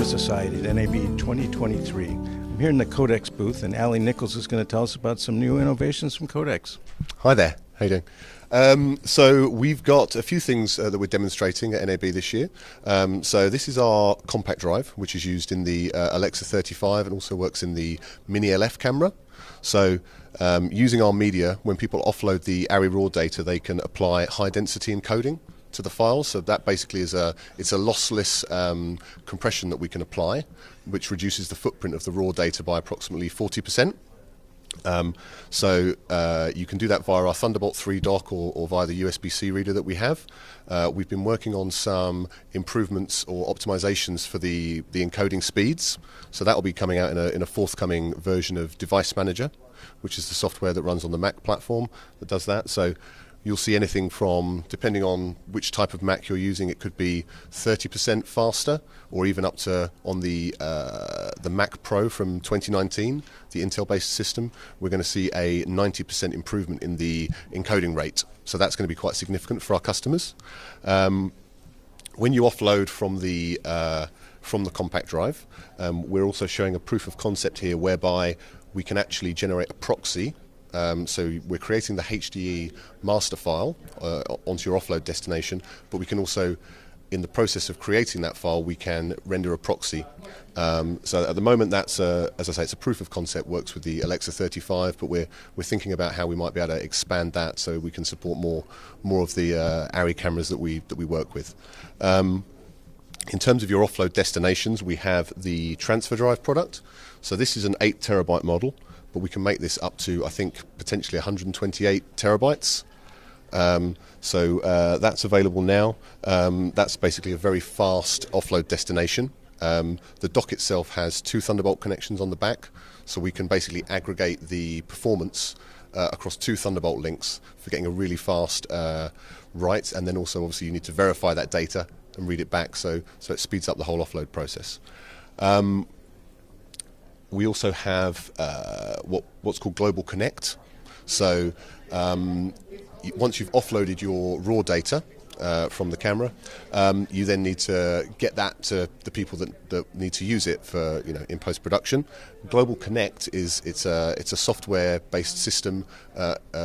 Society at NAB 2023. I'm here in the CODEX booth, and Ali Nicholls is going to tell us about some new innovations from CODEX. Hi there, how you doing? So we've got a few things that we're demonstrating at NAB this year. So this is our compact drive, which is used in the Alexa 35 and also works in the Mini LF camera. So using our media, when people offload the ARRI raw data, they can apply high density encoding to the file. So that basically is it's a lossless compression that we can apply, which reduces the footprint of the raw data by approximately 40%. So you can do that via our Thunderbolt 3 dock or via the USB-C reader that we have. We've been working on some improvements or optimizations for the encoding speeds. So that will be coming out in a forthcoming version of Device Manager, which is the software that runs on the Mac platform that does that. So you'll see anything from, depending on which type of Mac you're using, it could be 30% faster, or even up to, on the Mac Pro from 2019, the Intel-based system, we're going to see a 90% improvement in the encoding rate. So that's going to be quite significant for our customers. When you offload from the compact drive, we're also showing a proof of concept here whereby we can actually generate a proxy. So we're creating the HDE master file onto your offload destination, but we can also, in the process of creating that file, we can render a proxy. So at the moment, that's as I say, it's a proof of concept, works with the Alexa 35, but we're thinking about how we might be able to expand that so we can support more of the ARRI cameras that we work with. In terms of your offload destinations, we have the transfer drive product. So this is an 8 terabyte model, but we can make this up to, I think, potentially 128 terabytes. So that's available now. That's basically a very fast offload destination. The dock itself has 2 Thunderbolt connections on the back, so we can basically aggregate the performance across 2 Thunderbolt links for getting a really fast write, and then also obviously you need to verify that data and read it back, so it speeds up the whole offload process. We also have what's called Global Connect. So once you've offloaded your raw data from the camera, you then need to get that to the people that need to use it for, in post-production. Global Connect it's a software-based system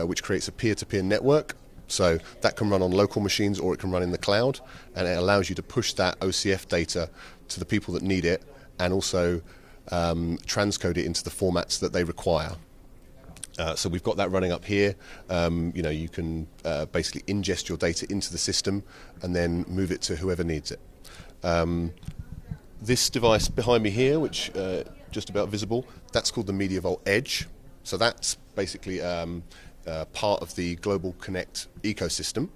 which creates a peer-to-peer network. So that can run on local machines or it can run in the cloud, and it allows you to push that OCF data to the people that need it, and also transcode it into the formats that they require. So we've got that running up here. You can basically ingest your data into the system and then move it to whoever needs it. This device behind me here, which just about visible, that's called the MediaVault Edge. So that's basically part of the Global Connect ecosystem.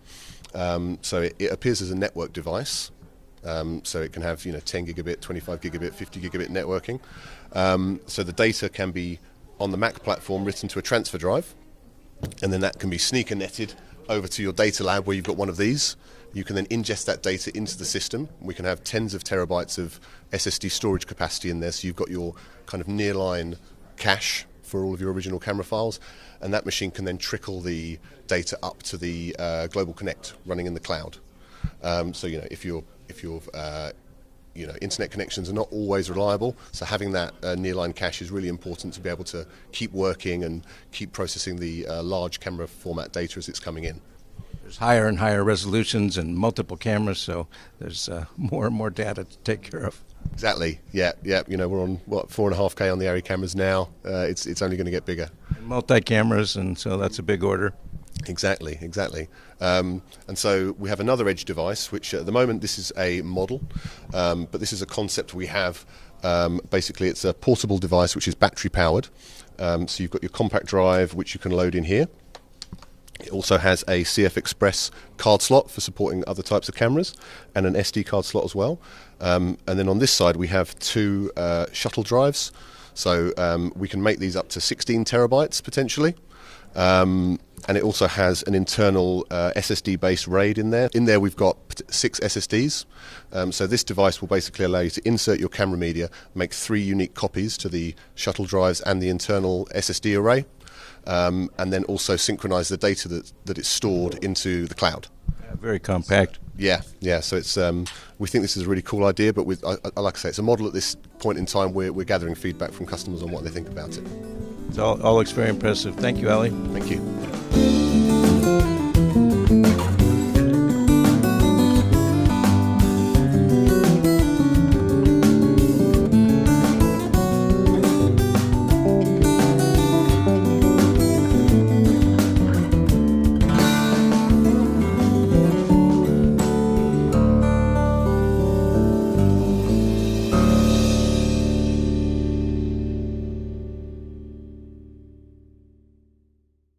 So it appears as a network device. So it can have 10 gigabit, 25 gigabit, 50 gigabit networking. So the data can be on the Mac platform written to a transfer drive, and then that can be sneaker netted over to your data lab where you've got one of these. You can then ingest that data into the system. We can have tens of terabytes of SSD storage capacity in there, so you've got your kind of nearline cache for all of your original camera files, and that machine can then trickle the data up to the Global Connect running in the cloud. So if your internet connections are not always reliable, so having that nearline cache is really important to be able to keep working and keep processing the large camera format data as it's coming in. There's higher and higher resolutions and multiple cameras, so there's more and more data to take care of. Exactly. Yeah. We're on 4.5K on the ARRI cameras now. It's only going to get bigger. Multi-cameras, and so that's a big order. Exactly. And so we have another edge device, which at the moment this is a model, but this is a concept we have. Basically, it's a portable device which is battery powered. So you've got your compact drive, which you can load in here. It also has a CF Express card slot for supporting other types of cameras, and an SD card slot as well. And then on this side we have 2 shuttle drives. So we can make these up to 16 terabytes potentially. And it also has an internal SSD-based RAID in there. In there we've got 6 SSDs. So this device will basically allow you to insert your camera media, make 3 unique copies to the shuttle drives and the internal SSD array, and then also synchronize the data that it's stored into the cloud. Very compact. Yeah. So it's we think this is a really cool idea, but like I say, it's a model at this point in time. We're gathering feedback from customers on what they think about it. It all looks very impressive. Thank you, Ali. Thank you.